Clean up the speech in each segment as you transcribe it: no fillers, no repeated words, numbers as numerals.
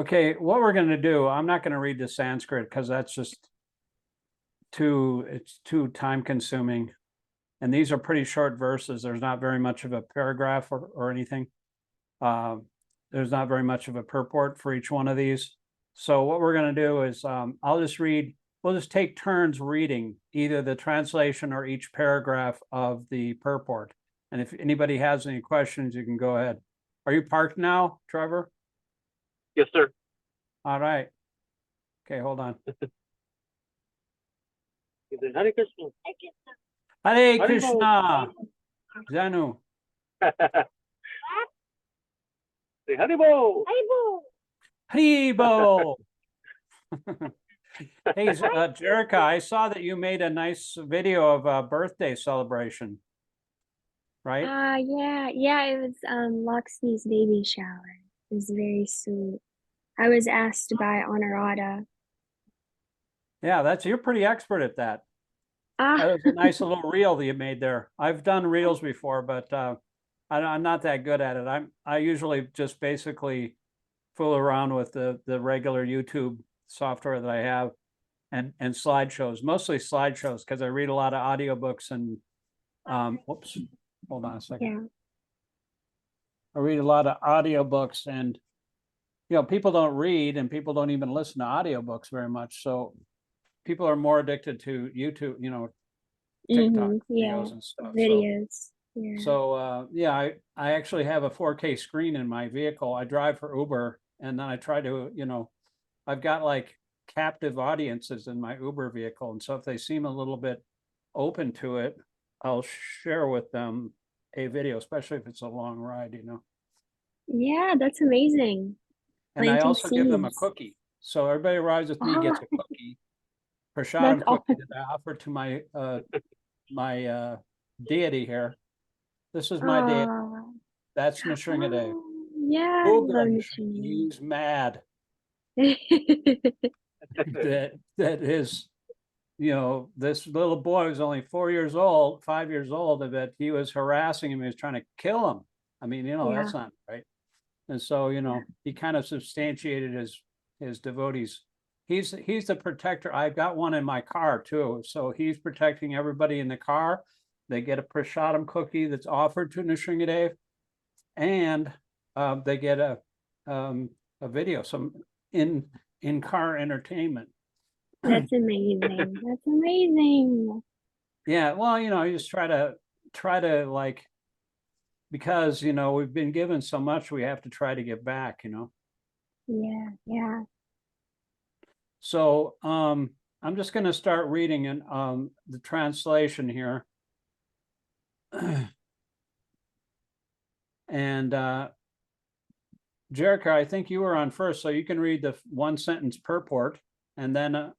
Okay, what we're going to do, I'm not going to read the Sanskrit because that's just it's too time consuming. And these are pretty short verses. There's not very much of a paragraph or anything. There's not very much of a purport for each one of these. So what we're going to do is I'll just read, we'll just take turns reading either the translation or each paragraph of the purport. And if anybody has any questions, you can go ahead. Are you parked now, Trevor? Yes, sir. All right. Okay, hold on. Hare Krishna. Hare Krishna. Zannu. Say Haribo. Haribo. Hey, Jericka, I saw that you made a nice video of a birthday celebration, right? Yeah, it was Lakshmi's baby shower. It was very sweet. I was asked by Honorata. Yeah, you're pretty expert at that. Ah, That was a nice little reel that you made there. I've done reels before, but I'm not that good at it. I usually just basically fool around with the regular YouTube software that I have and slideshows, mostly slideshows, because I read a lot of audiobooks and whoops, hold on a second. yeah. I read a lot of audiobooks, and people don't read and people don't even listen to audiobooks very much. So people are more addicted to YouTube, TikTok videos and stuff. Videos. So I actually have a 4K screen in my vehicle. I drive for Uber, and then I try to, I've got like captive audiences in my Uber vehicle. And so if they seem a little bit open to it, I'll share with them a video, especially if it's a long ride, Yeah, that's amazing. And I also give them a cookie. So everybody who rides with me gets a cookie, prasadam cookie that I offer to my deity here. This is my deity. That's Nrsimhadev. Yeah, He's mad that his, this little boy was only 5 years old, that he was harassing him. He was trying to kill him. I mean, that's not right. And so, he kind of substantiated his devotees. He's the protector. I've got one in my car too. So he's protecting everybody in the car. They get a prasadam cookie that's offered to Nrsimhadev, and they get a video, some in-car entertainment. That's amazing. That's amazing. Yeah, well, you just try to like, because we've been given so much, we have to try to give back. Yeah. So I'm just going to start reading in the translation here. And Jericka, I think you were on first, so you can read the one sentence purport, and then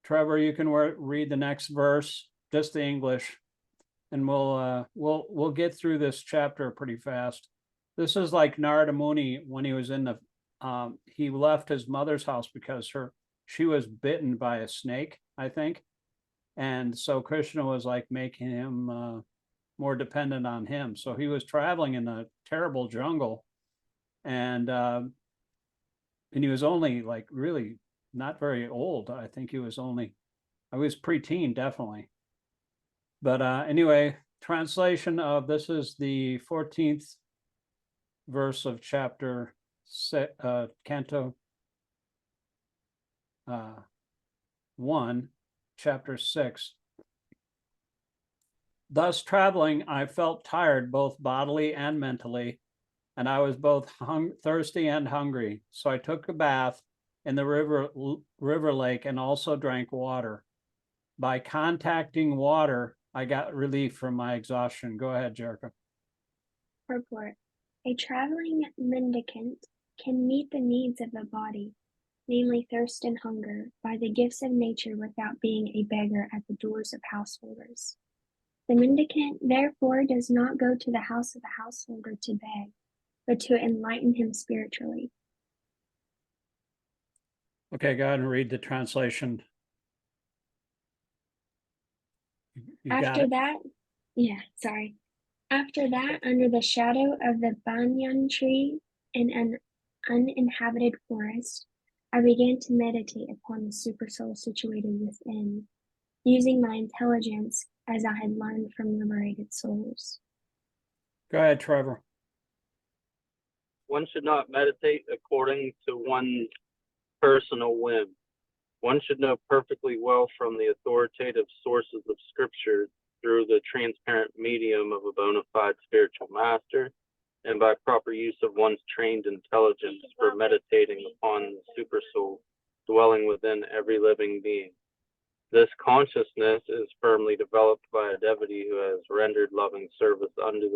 Trevor, you can read the next verse, just the English, and we'll get through this chapter pretty fast. This is like Narada Muni when he was in the he left his mother's house because she was bitten by a snake, I think, and so Krishna was like making him more dependent on him. So he was traveling in a terrible jungle, and he was only like really not very old. I think I was preteen, definitely. But anyway, translation of this is the 14th verse of chapter canto 1, chapter 6. Thus traveling, I felt tired both bodily and mentally, and I was both thirsty and hungry. So I took a bath in the river lake and also drank water. By contacting water, I got relief from my exhaustion. Go ahead, Jericka. Purport. A traveling mendicant can meet the needs of the body, namely thirst and hunger, by the gifts of nature without being a beggar at the doors of householders. The mendicant, therefore, does not go to the house of the householder to beg, but to enlighten him spiritually. Okay, go ahead and read the translation. After that, under the shadow of the banyan tree in an uninhabited forest, I began to meditate upon the supersoul situated within, using my intelligence as I had learned from liberated souls. Go ahead, Trevor. One should not meditate according to one's personal whim. One should know perfectly well from the authoritative sources of scripture through the transparent medium of a bona fide spiritual master and by proper use of one's trained intelligence for meditating upon the supersoul dwelling within every living being. This consciousness is firmly developed by a devotee who has rendered loving service unto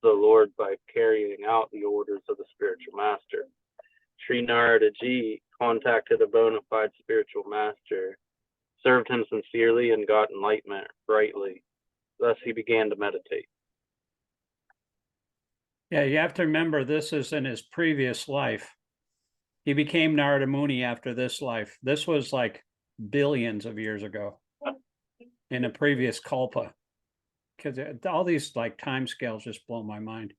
the Lord by carrying out the orders of the spiritual master. Sri Narada Ji contacted a bona fide spiritual master, served him sincerely, and got enlightenment brightly. Thus he began to meditate. Yeah, you have to remember this is in his previous life. He became Narada Muni after this life. This was like billions of years ago in a previous kalpa. Because all these like time scales just blow my mind.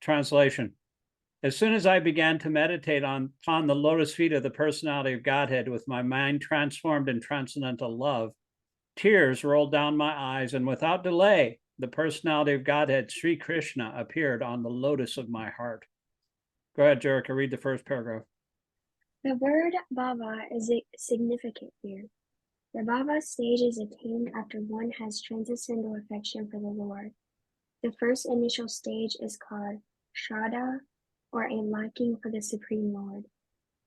Translation. As soon as I began to meditate upon the lotus feet of the personality of Godhead with my mind transformed in transcendental love, tears rolled down my eyes, and without delay, the personality of Godhead, Sri Krishna, appeared on the lotus of my heart. Go ahead, Jericka, read the first paragraph. The word bhava is significant here. The bhava stage is attained after one has transcendental affection for the Lord. The first initial stage is called shraddha, or a liking for the Supreme Lord.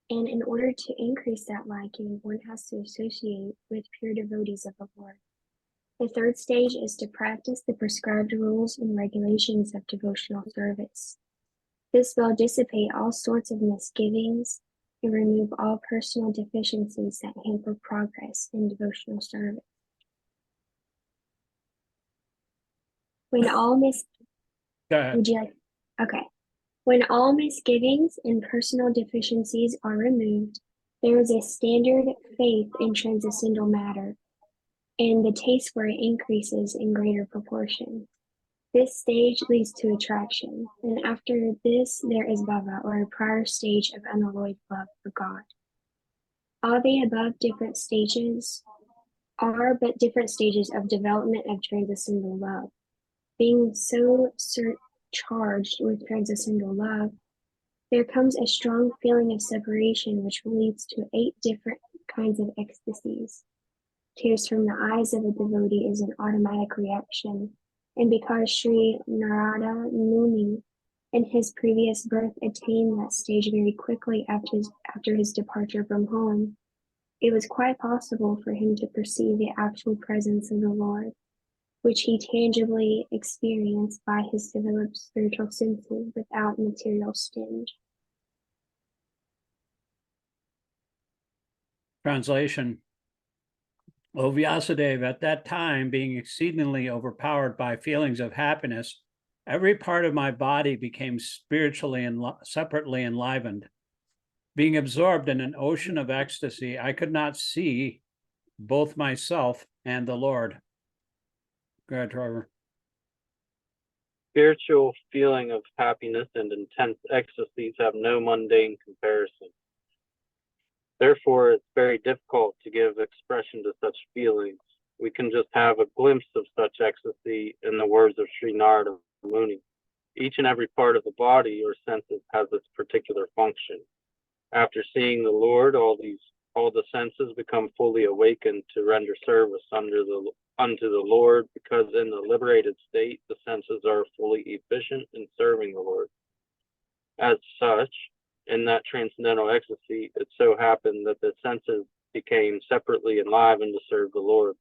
And in order to increase that liking, one has to associate with pure devotees of the Lord. The third stage is to practice the prescribed rules and regulations of devotional service. This will dissipate all sorts of misgivings and remove all personal deficiencies that hamper progress in devotional service. When all Go ahead. would you like? Okay. When all misgivings and personal deficiencies are removed, there is a standard faith in transcendental matter, and the taste for it increases in greater proportion. This stage leads to attraction, and after this there is bhava, or a prior stage of unalloyed love for God. All the above different stages are but different stages of development of transcendental love. Being so charged with transcendental love, there comes a strong feeling of separation which leads to 8 different kinds of ecstasies. Tears from the eyes of a devotee is an automatic reaction, and because Sri Narada Muni in his previous birth attained that stage very quickly after his departure from home, it was quite possible for him to perceive the actual presence of the Lord, which he tangibly experienced by his developed spiritual senses without material stinge. Translation. O Vyāsadeva, at that time, being exceedingly overpowered by feelings of happiness, every part of my body became spiritually and separately enlivened. Being absorbed in an ocean of ecstasy, I could not see both myself and the Lord. Go ahead, Trevor. Spiritual feeling of happiness and intense ecstasies have no mundane comparison. Therefore, it's very difficult to give expression to such feelings. We can just have a glimpse of such ecstasy in the words of Sri Narada Muni. Each and every part of the body or senses has its particular function. After seeing the Lord, all the senses become fully awakened to render service unto the Lord, because in the liberated state, the senses are fully efficient in serving the Lord. As such, in that transcendental ecstasy, it so happened that the senses became separately enlivened to serve the Lord.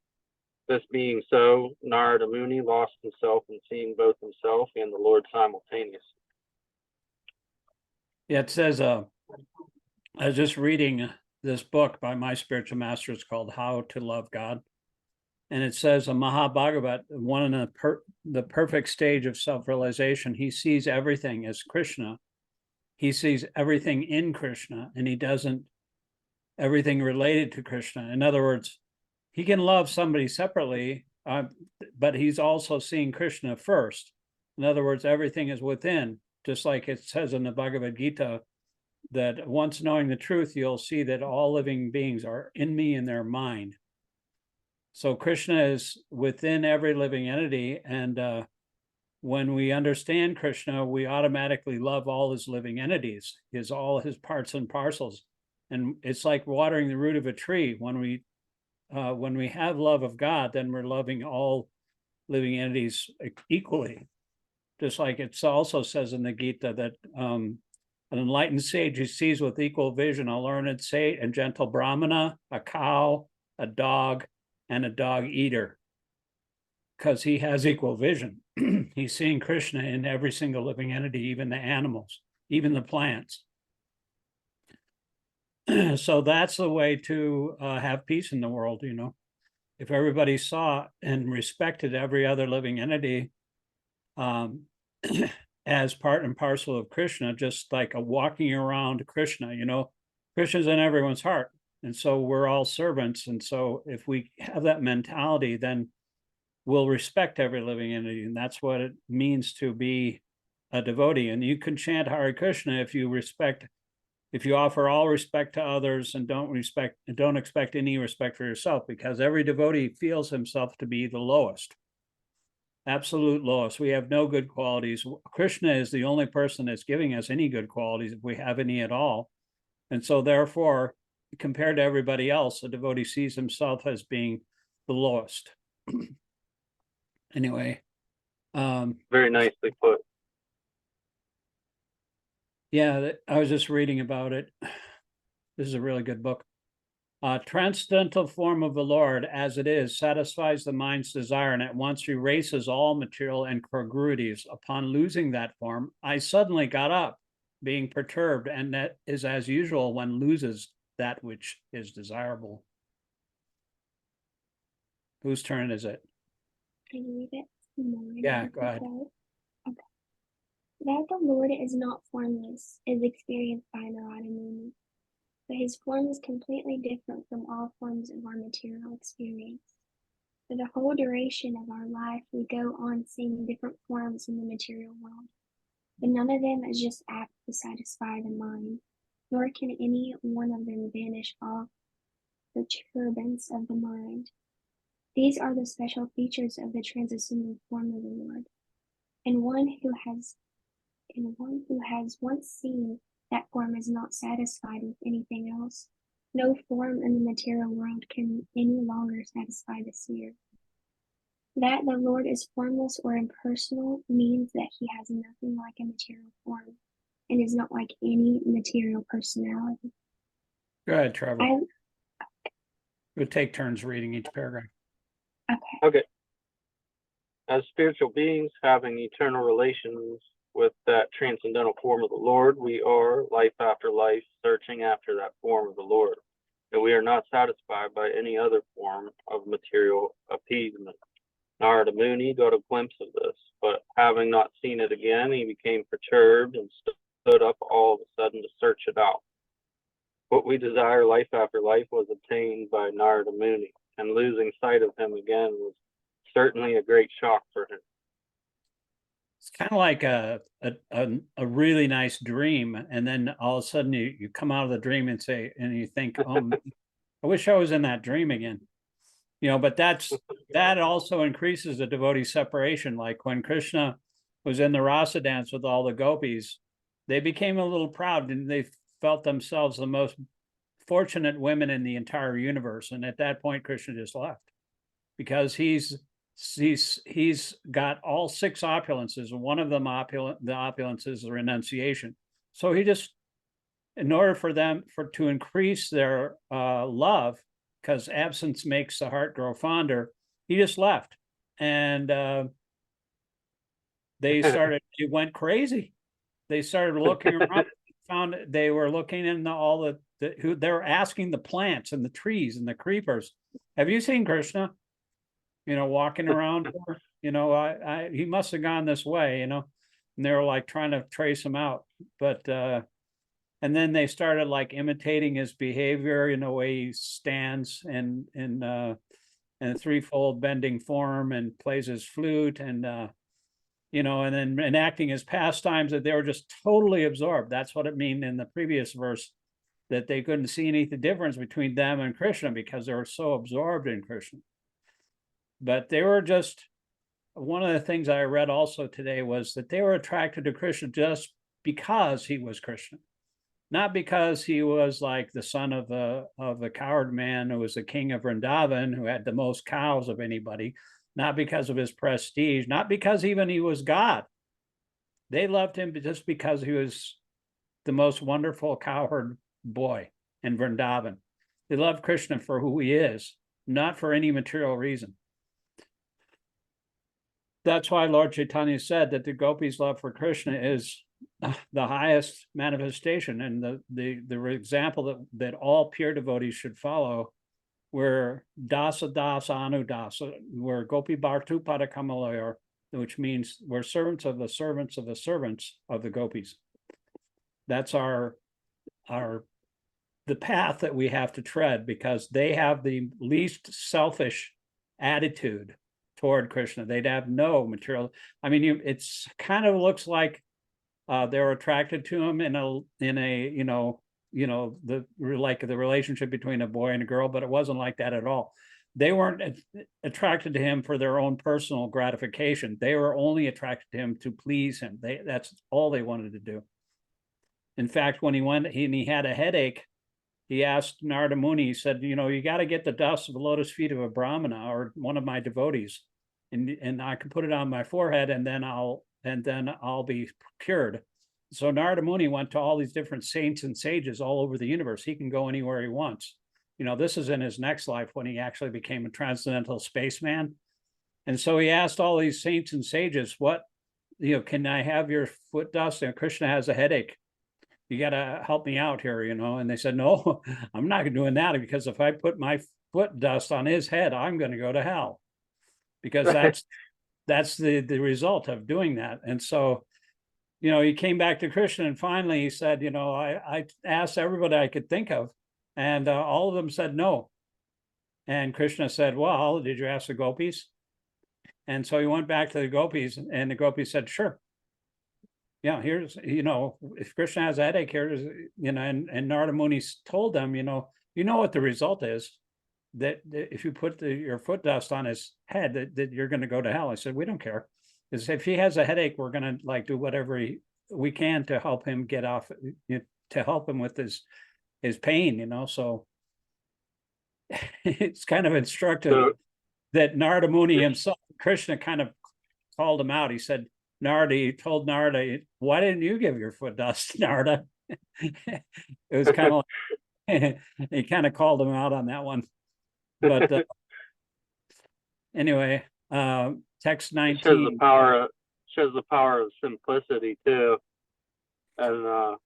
This being so, Narada Muni lost himself in seeing both himself and the Lord simultaneously. Yeah, it says, I was just reading this book by my spiritual master. It's called How to Love God. And it says a Mahabhagavat, one in the perfect stage of self-realization, he sees everything as Krishna. He sees everything in Krishna, and he doesn't everything related to Krishna. In other words, he can love somebody separately, but he's also seeing Krishna first. In other words, everything is within. just like it says in the Bhagavad Gita, that once knowing the truth, you'll see that all living beings are in me in their mind. So Krishna is within every living entity. And when we understand Krishna, we automatically love all his living entities, all his parts and parcels. And it's like watering the root of a tree. When we have love of God, then we're loving all living entities equally. Just like it also says in the Gita that an enlightened sage who sees with equal vision a learned sage and gentle brahmana, a cow, a dog, and a dog eater, because he has equal vision. He's seeing Krishna in every single living entity, even the animals, even the plants. So that's the way to have peace in the world, you know. If everybody saw and respected every other living entity as part and parcel of Krishna, just like a walking around Krishna, you know, Krishna's in everyone's heart. And so we're all servants. And so if we have that mentality, then we'll respect every living entity. And that's what it means to be a devotee. And you can chant Hare Krishna if you offer all respect to others and don't expect any respect for yourself, because every devotee feels himself to be the lowest, absolute lowest. We have no good qualities. Krishna is the only person that's giving us any good qualities, if we have any at all. And so therefore, compared to everybody else, a devotee sees himself as being the lowest. Anyway. Very nicely put. Yeah, I was just reading about it. This is a really good book. Transcendental form of the Lord, as it is, satisfies the mind's desire and at once erases all material incongruities. Upon losing that form, I suddenly got up, being perturbed, and that is as usual when loses that which is desirable. Whose turn is it? Can you read it? Yeah, go ahead. Okay. That the Lord is not formless is experienced by Narada Muni, but his form is completely different from all forms of our material experience. For the whole duration of our life, we go on seeing different forms in the material world, but none of them is just apt to satisfy the mind, nor can any one of them banish all the turbance of the mind. These are the special features of the transcendental form of the Lord. And one who has once seen that form is not satisfied with anything else. No form in the material world can any longer satisfy the seer. That the Lord is formless or impersonal means that he has nothing like a material form and is not like any material personality. Go ahead, Trevor. We'll take turns reading each paragraph. Okay. As spiritual beings having eternal relations with that transcendental form of the Lord, we are, life after life, searching after that form of the Lord, and we are not satisfied by any other form of material appeasement. Narada Muni got a glimpse of this, but having not seen it again, he became perturbed and stood up all of a sudden to search it out. What we desire life after life was obtained by Narada Muni, and losing sight of him again was certainly a great shock for him. It's kind of like a really nice dream, and then all of a sudden you come out of the dream and you think, oh, I wish I was in that dream again. You know, but that also increases the devotee separation. Like when Krishna was in the rasa dance with all the gopis, they became a little proud and they felt themselves the most fortunate women in the entire universe. And at that point, Krishna just left, because he's got all 6 opulences, and one of them the opulence is renunciation. So he just, in order for them to increase their love, because absence makes the heart grow fonder, he just left, and it went crazy. They started looking around, found they were looking in they were asking the plants and the trees and the creepers, have you seen Krishna? You know, walking around, you know, he must have gone this way, you know, and they were like trying to trace him out. But, and then they started like imitating his behavior in the way he stands in a threefold bending form and plays his flute. And, and then enacting his pastimes, that they were just totally absorbed. That's what it means in the previous verse, that they couldn't see any difference between them and Krishna because they were so absorbed in Krishna. But they were just, one of the things I read also today was that they were attracted to Krishna just because he was Krishna, not because he was like the son of a coward man who was the king of Vrindavan, who had the most cows of anybody, not because of his prestige, not because even he was God. They loved him just because he was the most wonderful cowherd boy in Vrindavan. They loved Krishna for who he is, not for any material reason. That's why Lord Chaitanya said that the gopis' love for Krishna is the highest manifestation, and the example that all pure devotees should follow, where dāsa anudāsa, where gopi bhartu padakamalayar, which means we're servants of the servants of the servants of the gopis. That's the path that we have to tread, because they have the least selfish attitude toward Krishna. They'd have no material. I mean, it's kind of looks like they're attracted to him in a the relationship between a boy and a girl, but it wasn't like that at all. They weren't attracted to him for their own personal gratification. They were only attracted to him to please him. That's all they wanted to do. In fact, when he had a headache, he asked Narada Muni, he said, you got to get the dust of the lotus feet of a Brahmana or one of my devotees, and I can put it on my forehead, and then I'll be cured. So Narada Muni went to all these different saints and sages all over the universe. He can go anywhere he wants. This is in his next life when he actually became a transcendental spaceman. And so he asked all these saints and sages, can I have your foot dust? And Krishna has a headache. You got to help me out here, And they said, no, I'm not doing that, because if I put my foot dust on his head, I'm going to go to hell, because that's the result of doing that. And so, he came back to Krishna, and finally he said, I asked everybody I could think of, and all of them said no. And Krishna said, well, did you ask the gopis? And so he went back to the gopis, and the gopis said, sure. Yeah, here's, if Krishna has a headache, here's, and Narada Muni told them, what the result is, that if you put your foot dust on his head, that you're going to go to hell. I said, we don't care. Because if he has a headache, we're going to do whatever we can to help him get off, to help him with his pain, So it's kind of instructive that Narada Muni himself, Krishna kind of called him out. He said, he told Narada, why didn't you give your foot dust, Narada? It was kind of like, he kind of called him out on that one. But anyway, text 19 shows the power of simplicity too, and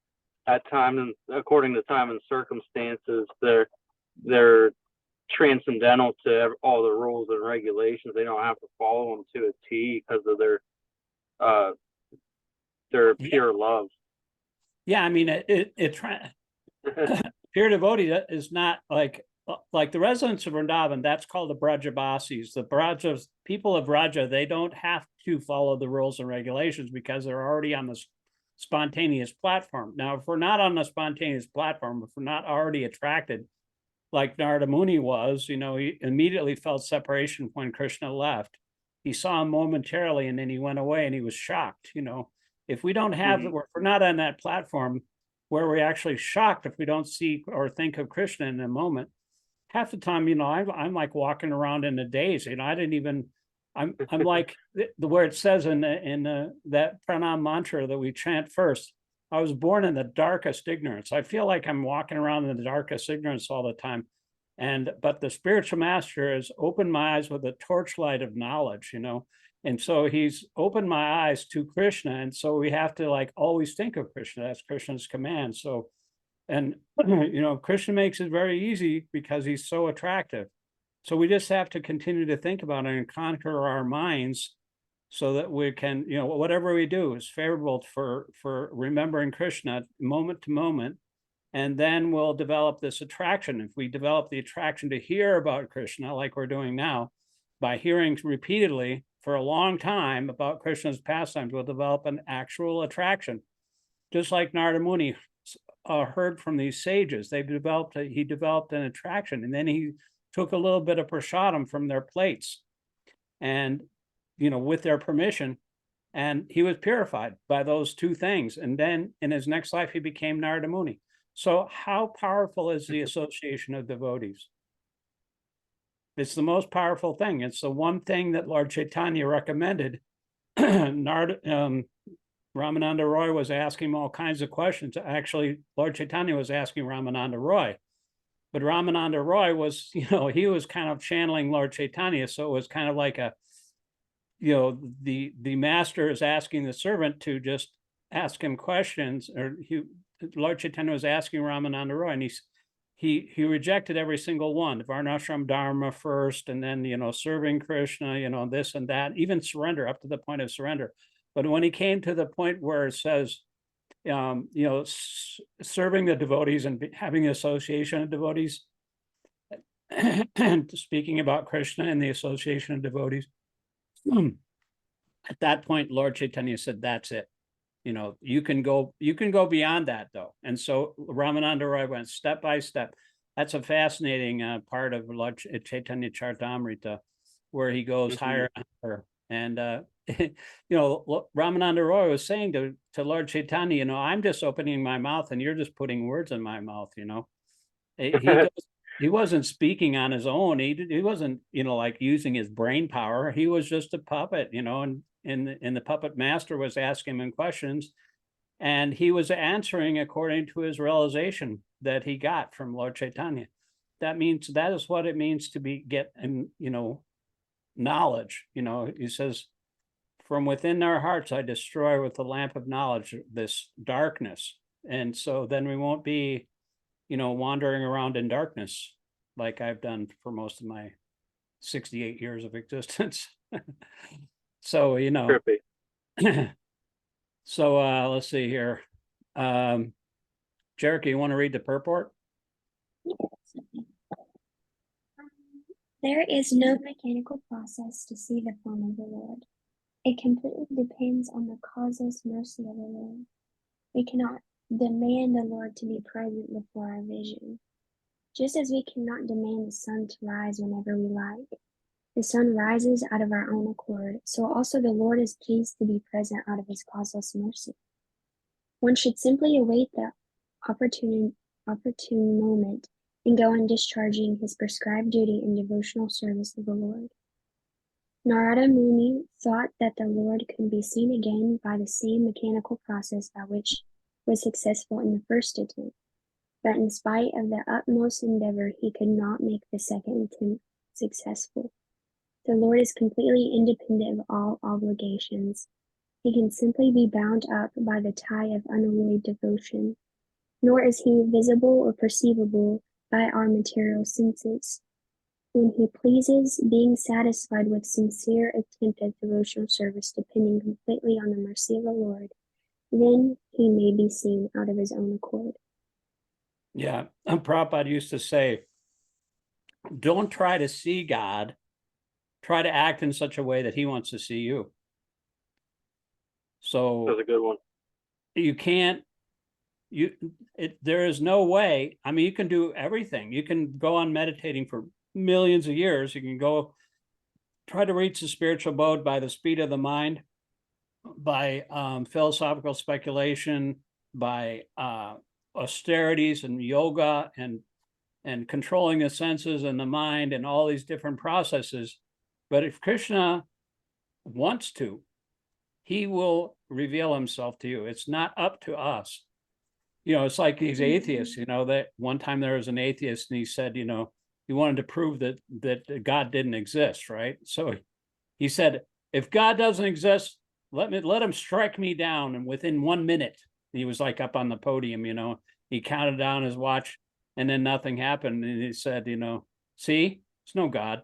at time and according to time and circumstances, they're transcendental to all the rules and regulations. They don't have to follow them to a T because of their pure love. Yeah, I mean, pure devotee is not like the residents of Vrindavan. That's called the Brajabasis. The people of Braja, they don't have to follow the rules and regulations because they're already on the spontaneous platform. Now, if we're not on the spontaneous platform, if we're not already attracted, like Narada Muni was, he immediately felt separation when Krishna left. He saw him momentarily, and then he went away, and he was shocked. If we don't have, if we're not on that platform where we're actually shocked if we don't see or think of Krishna in a moment, half the time, I'm like walking around in a daze. I didn't even. I'm like where it says in that pranam mantra that we chant first. I was born in the darkest ignorance. I feel like I'm walking around in the darkest ignorance all the time. But the spiritual master has opened my eyes with a torchlight of knowledge, and so he's opened my eyes to Krishna. And so we have to always think of Krishna. That's Krishna's command. So, and, Krishna makes it very easy because he's so attractive. So we just have to continue to think about it and conquer our minds so that we can, whatever we do is favorable for remembering Krishna moment to moment. And then we'll develop this attraction. If we develop the attraction to hear about Krishna, like we're doing now, by hearing repeatedly for a long time about Krishna's pastimes will develop an actual attraction. Just like Narada Muni heard from these sages, he developed an attraction, and then he took a little bit of prasadam from their plates, and with their permission, and he was purified by those two things. And then in his next life, he became Narada Muni. So how powerful is the association of devotees? It's the most powerful thing. It's the one thing that Lord Chaitanya recommended. Ramananda Roy was asking him all kinds of questions. Actually, Lord Chaitanya was asking Ramananda Roy. But Ramananda Roy was, he was kind of channeling Lord Chaitanya. So it was kind of like the master is asking the servant to just ask him questions, or Lord Chaitanya was asking Ramananda Roy, and he rejected every single one. Varnashram Dharma first, and then serving Krishna, this and that, even surrender, up to the point of surrender. But when he came to the point where it says, serving the devotees and having the association of devotees, and speaking about Krishna and the association of devotees, at that point, Lord Chaitanya said, "That's it. You can go beyond that, though." And so Ramananda Roy went step by step. That's a fascinating part of Lord Chaitanya Charitamrita, where he goes higher and higher. And Ramananda Roy was saying to Lord Chaitanya, I'm just opening my mouth, and you're just putting words in my mouth. He wasn't speaking on his own. He wasn't, like using his brain power. He was just a puppet, and the puppet master was asking him questions, and he was answering according to his realization that he got from Lord Chaitanya. That is what it means to get knowledge. He says, "From within our hearts, I destroy with the lamp of knowledge this darkness." And so then we won't be wandering around in darkness like I've done for most of my 68 years of existence. So, so let's see here. Jericka, you want to read the purport? There is no mechanical process to see the form of the Lord. It completely depends on the causeless mercy of the Lord. We cannot demand the Lord to be present before our vision. Just as we cannot demand the sun to rise whenever we like. The sun rises out of our own accord, so also the Lord is pleased to be present out of his causeless mercy. One should simply await the opportune moment and go on discharging his prescribed duty in devotional service of the Lord. Narada Muni thought that the Lord could be seen again by the same mechanical process by which was successful in the first attempt, but in spite of the utmost endeavor, he could not make the second attempt successful. The Lord is completely independent of all obligations. He can simply be bound up by the tie of unalloyed devotion, nor is he visible or perceivable by our material senses. When he pleases, being satisfied with sincere attempt at devotional service depending completely on the mercy of the Lord, then he may be seen out of his own accord. Yeah, Prabhupada used to say, don't try to see God, try to act in such a way that he wants to see you. So that's a good one. You can't, there is no way. I mean, you can do everything. You can go on meditating for millions of years. You can go try to reach the spiritual abode by the speed of the mind, by philosophical speculation, by austerities and yoga and controlling the senses and the mind and all these different processes. But if Krishna wants to, he will reveal himself to you. It's not up to us. It's like these atheists, that one time there was an atheist and he said, he wanted to prove that God didn't exist, right? So he said, if God doesn't exist, let him strike me down. And within 1 minute, he was like up on the podium, he counted down his watch and then nothing happened. And he said, see, there's no God.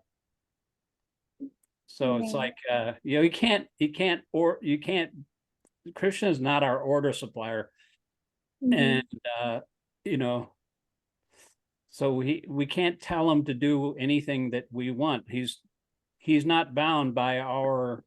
So it's like, you can't, Krishna is not our order supplier. And, so we can't tell him to do anything that we want. He's not bound by our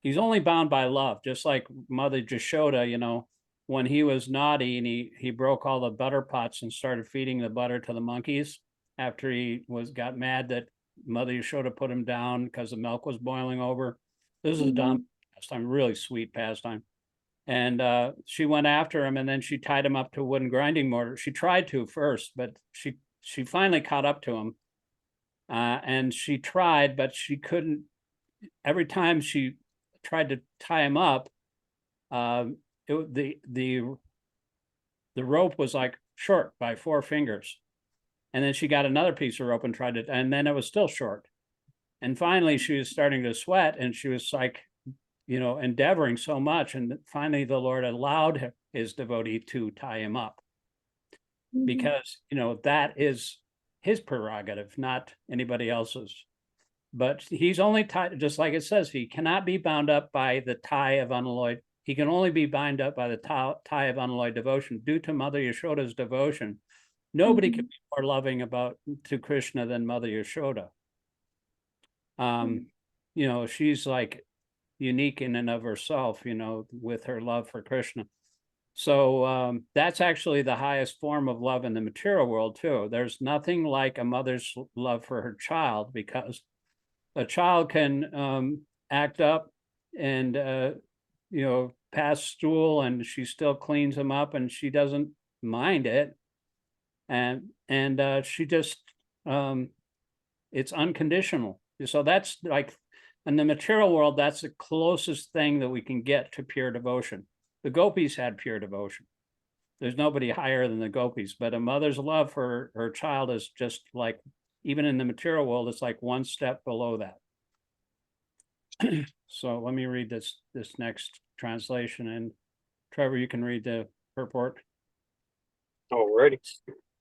he's only bound by love, just like Mother Yashoda, when he was naughty and he broke all the butter pots and started feeding the butter to the monkeys after he got mad that Mother Yashoda put him down because the milk was boiling over. This is a dumb pastime, really sweet pastime. And she went after him, and then she tied him up to a wooden grinding mortar. She tried to first, but she finally caught up to him. And she tried, but she couldn't. Every time she tried to tie him up, the rope was like short by 4 fingers. And then she got another piece of rope and tried it, and then it was still short. And finally, she was starting to sweat, and she was like, endeavoring so much. And finally, the Lord allowed his devotee to tie him up because, that is his prerogative, not anybody else's. But he's only tied, just like it says, he cannot be bound up by the tie of unalloyed. He can only be bound up by the tie of unalloyed devotion. Due to Mother Yashoda's devotion, nobody can be more loving to Krishna than Mother Yashoda. She's like unique in and of herself, with her love for Krishna. So that's actually the highest form of love in the material world too. There's nothing like a mother's love for her child, because a child can act up and pass stool, and she still cleans him up, and she doesn't mind it, and she just it's unconditional. So that's like, in the material world, that's the closest thing that we can get to pure devotion. The gopis had pure devotion. There's nobody higher than the gopis, but a mother's love for her child is just like, even in the material world, it's like one step below that. So let me read this next translation, and Trevor, you can read the purport. Alrighty.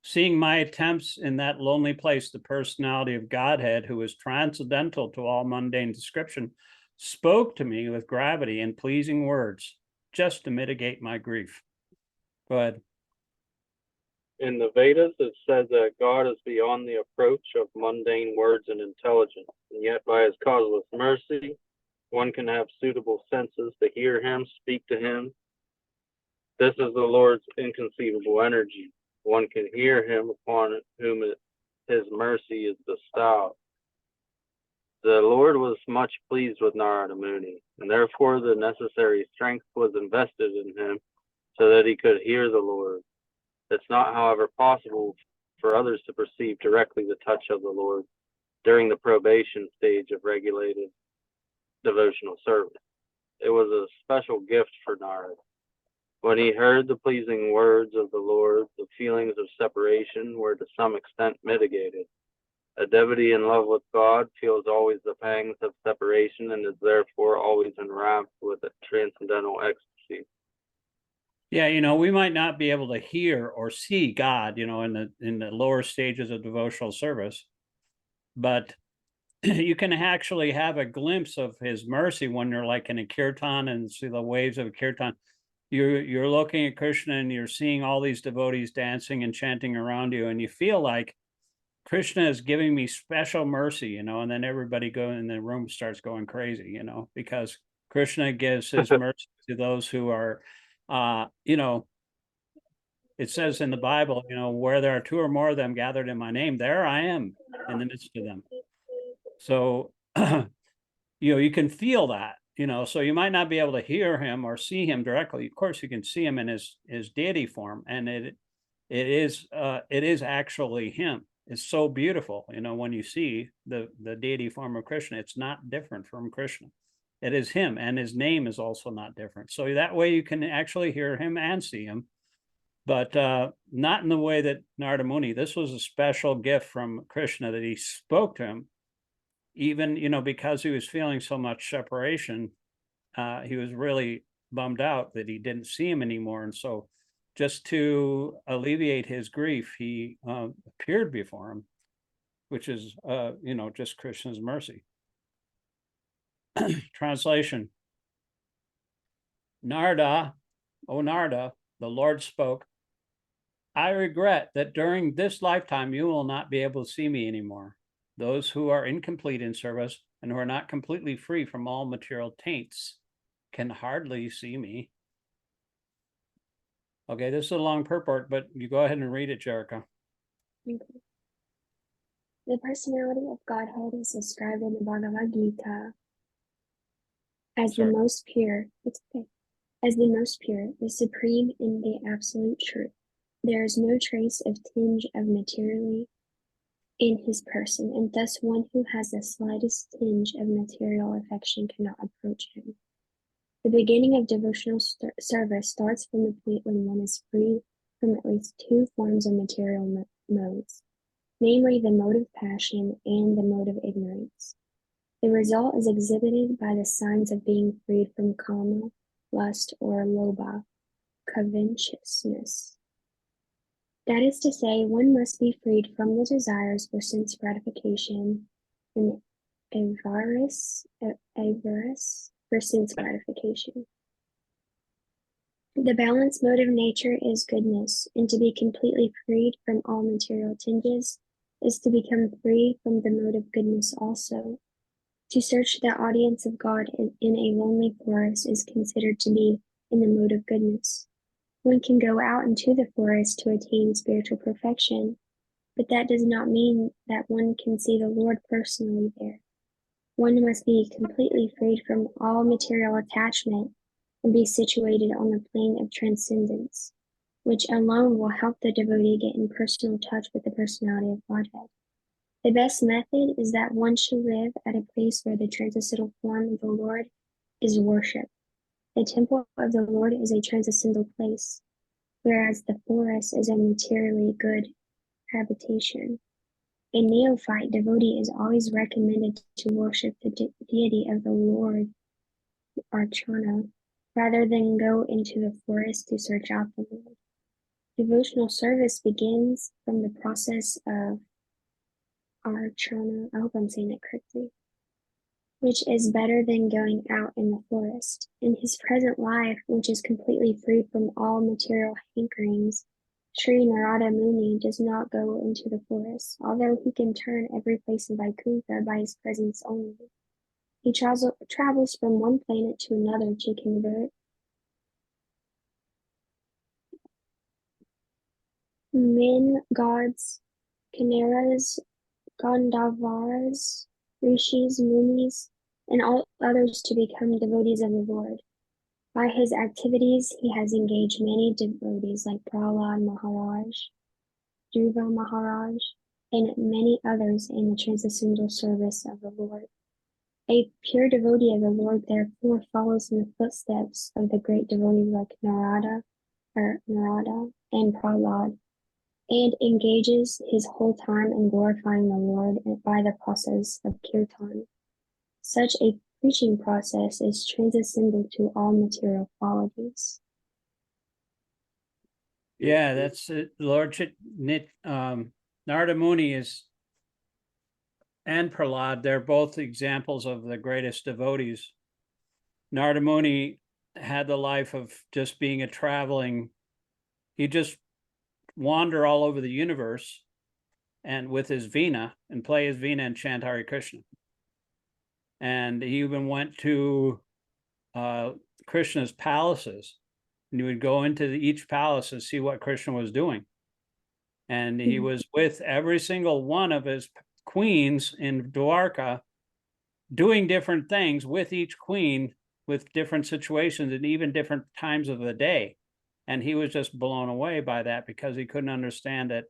Seeing my attempts in that lonely place, the personality of Godhead, who is transcendental to all mundane description, spoke to me with gravity and pleasing words, just to mitigate my grief. Go ahead. In the Vedas, it says that God is beyond the approach of mundane words and intelligence, and yet by his causeless mercy, one can have suitable senses to hear him, speak to him. This is the Lord's inconceivable energy. One can hear him upon whom his mercy is bestowed. The Lord was much pleased with Narada Muni, and therefore the necessary strength was invested in him so that he could hear the Lord. It's not, however, possible for others to perceive directly the touch of the Lord during the probation stage of regulated devotional service. It was a special gift for Narada. When he heard the pleasing words of the Lord, the feelings of separation were to some extent mitigated. A devotee in love with God feels always the pangs of separation and is therefore always enwrapped with a transcendental ecstasy. Yeah, we might not be able to hear or see God, in the lower stages of devotional service, but you can actually have a glimpse of his mercy when you're like in a kirtan and see the waves of a kirtan. You're looking at Krishna and you're seeing all these devotees dancing and chanting around you, and you feel like Krishna is giving me special mercy, and then everybody in the room starts going crazy, because Krishna gives his mercy to those who are, it says in the Bible, where there are 2 or more of them gathered in my name, there I am in the midst of them. So, you can feel that, so you might not be able to hear him or see him directly. Of course, you can see him in his deity form, and it is actually him. It's so beautiful, when you see the deity form of Krishna. It's not different from Krishna. It is him, and his name is also not different. So that way you can actually hear him and see him, but not in the way that Narada Muni. This was a special gift from Krishna, that he spoke to him, even, because he was feeling so much separation. He was really bummed out that he didn't see him anymore. And so just to alleviate his grief, he appeared before him, which is, just Krishna's mercy. Translation. Narada, O Narada, the Lord spoke, I regret that during this lifetime you will not be able to see me anymore. Those who are incomplete in service and who are not completely free from all material taints can hardly see me. Okay, this is a long purport, but you go ahead and read it, Jericka. Okay. The personality of Godhead is described in the Bhagavad Gita as the most pure. It's okay. As the most pure, the supreme in the absolute truth. There is no trace of tinge of materially in his person, and thus one who has the slightest tinge of material affection cannot approach him. The beginning of devotional service starts from the point when one is free from at least two forms of material modes, namely the mode of passion and the mode of ignorance. The result is exhibited by the signs of being freed from kama, lust, or lobha, covetousness. That is to say, one must be freed from the desires for sense gratification and avarice for sense gratification. The balanced mode of nature is goodness, and to be completely freed from all material tinges is to become free from the mode of goodness also. To search the audience of God in a lonely forest is considered to be in the mode of goodness. One can go out into the forest to attain spiritual perfection, but that does not mean that one can see the Lord personally there. One must be completely freed from all material attachment and be situated on the plane of transcendence, which alone will help the devotee get in personal touch with the personality of Godhead. The best method is that one should live at a place where the transcendental form of the Lord is worshipped. The temple of the Lord is a transcendental place, whereas the forest is a materially good habitation. A neophyte devotee is always recommended to worship the deity of the Lord, Archana, rather than go into the forest to search out the Lord. Devotional service begins from the process of Archana, I hope I'm saying it correctly, which is better than going out in the forest. In his present life, which is completely free from all material hankerings, Śrīmad-Bhāgavatam Muni does not go into the forest, although he can turn every place in Vaikuntha by his presence only. He travels from one planet to another to convert men, gods, Kineras, Gandharvas, Rishis, Munis, and all others to become devotees of the Lord. By his activities, he has engaged many devotees like Prahlad Maharaj, Dhruva Maharaj, and many others in the transcendental service of the Lord. A pure devotee of the Lord therefore follows in the footsteps of the great devotees like Narada and Prahlad, and engages his whole time in glorifying the Lord by the process of kirtan. Such a preaching process is transcendental to all material qualities. Yeah, that's it. Lord Narada Muni and Prahlad, they're both examples of the greatest devotees. Narada Muni had the life of just being a traveling, he just wander all over the universe and with his Veena and play his Veena and chant Hare Krishna. And he even went to Krishna's palaces, and he would go into each palace and see what Krishna was doing. And he was with every single one of his queens in Dwarka, doing different things with each queen, with different situations and even different times of the day. And he was just blown away by that because he couldn't understand it.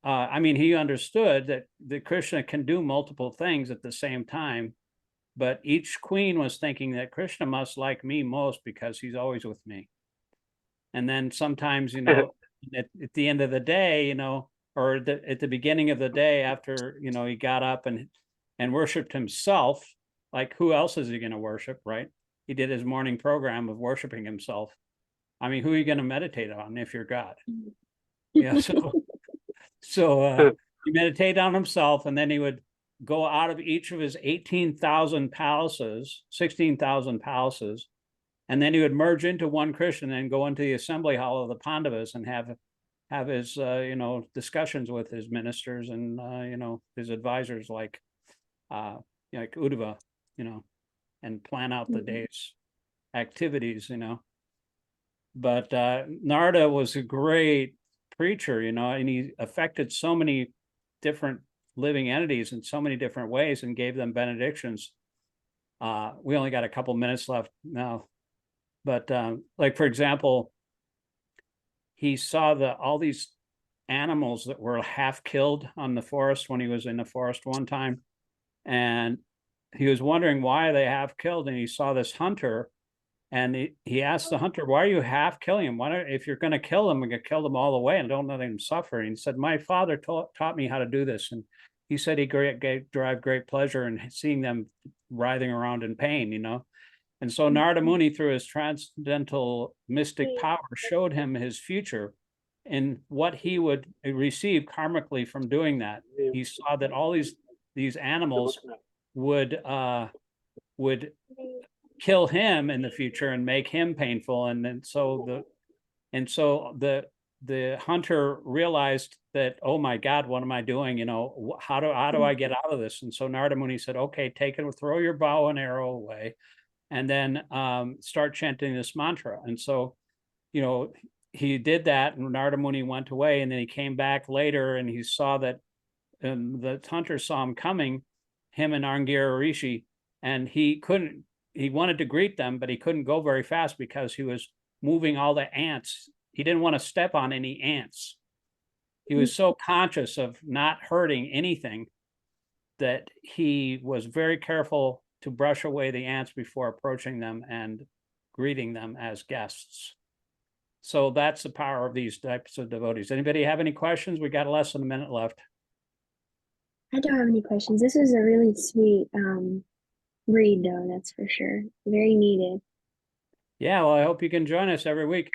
He understood that Krishna can do multiple things at the same time, but each queen was thinking that Krishna must like me most because he's always with me. And then sometimes, at the end of the day, or at the beginning of the day after, he got up and worshiped himself, like who else is he going to worship, right? He did his morning program of worshiping himself. Who are you going to meditate on if you're God? Yeah, so he meditated on himself, and then he would go out of each of his 18,000 palaces, 16,000 palaces, and then he would merge into one Krishna and go into the assembly hall of the Pandavas and have his discussions with his ministers and his advisors like like Uddhava, and plan out the Mhm. day's activities, But Narada was a great preacher, and he affected so many different living entities in so many different ways and gave them benedictions. We only got a couple minutes left now, but like, for example, he saw all these animals that were half killed on the forest when he was in the forest one time, and he was wondering why they half killed, and he saw this hunter, and he asked the hunter, "Why are you half killing him? Why don't, if you're going to kill them, we can kill them all the way and don't let them suffer?" And he said, "My father taught me how to do this," and he said he derived great pleasure in seeing them writhing around in pain, And so Narada Muni, through his transcendental mystic power, showed him his future and what he would receive karmically from doing that. He saw that all these animals would kill him in the future and make him painful, and then so the hunter realized that, oh my God, what am I doing? How do I get out of this? And so Narada Muni said, okay, take it, throw your bow and arrow away, and then start chanting this mantra. And so, he did that, and Narada Muni went away, and then he came back later, and he saw that the hunter saw him coming, him and Angira Rishi, and he wanted to greet them, but he couldn't go very fast because he was moving all the ants. He didn't want to step on any ants. He was so conscious of not hurting anything that he was very careful to brush away the ants before approaching them and greeting them as guests. So that's the power of these types of devotees. Anybody have any questions? We got less than a minute left. I don't have any questions. This was a really sweet read, though, that's for sure. Very needed. Yeah, well, I hope you can join us every week.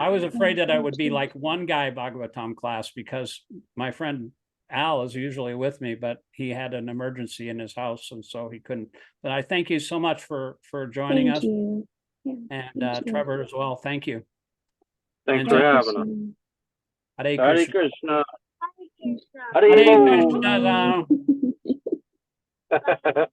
I was afraid that I would be Thank you. like one guy Bhagavatam class because my friend Al is usually with me, but he had an emergency in his house, and so he couldn't. But I thank you so much for joining Thank us, you. Yeah, and thank you. Trevor as well. Thank you. Thanks And for Hare having us. Krishna. Hare Hare Krishna. Krishna. Hare Hare Hare Bol. Krishna. Krishna.